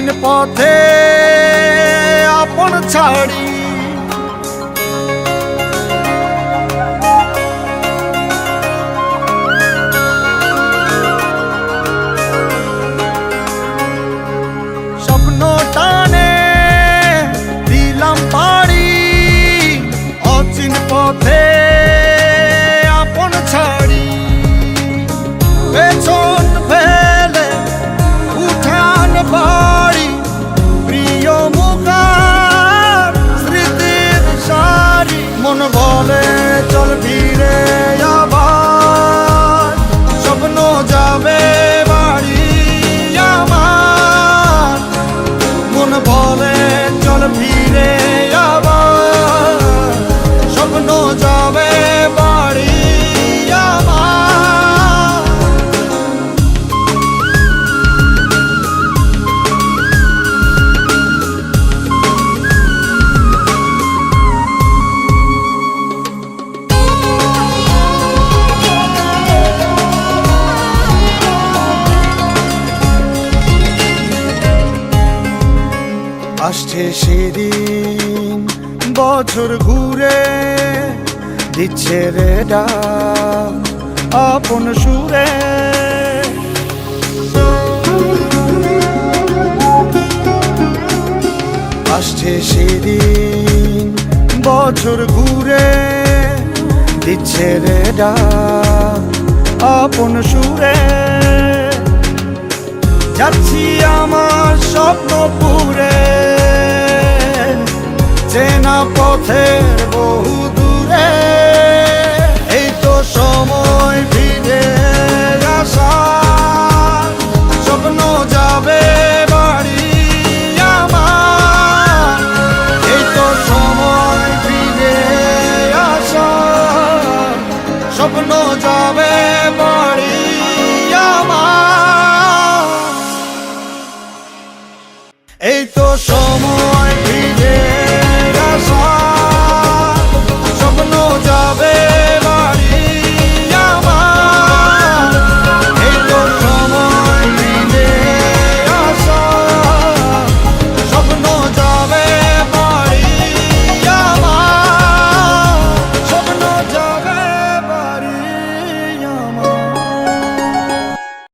অচিন পথে আপন ছাড়ি স্বপ্ন টানে দিলাম পাড়ি অচিন পথে আপন ছাড়ি পেছন ফেলে উঠান বাড়ি প্রিয় মুখার স্মৃতির সারি মন বলে চল ফিরে আবার স্বপ্ন যাবে বাড়ি আমার মন বলে চল ফিরে আবার স্বপ্ন যাবে বাড়ি আমার। আসছে সেদিন বছর ঘুরে দিচ্ছে রে ডাক আপন সুরে আসছে সেদিন বছর ঘুরে দিচ্ছে রে ডাক আপন সুরে যাচ্ছি আমার স্বপ্নপুরে চেনা পথের বহু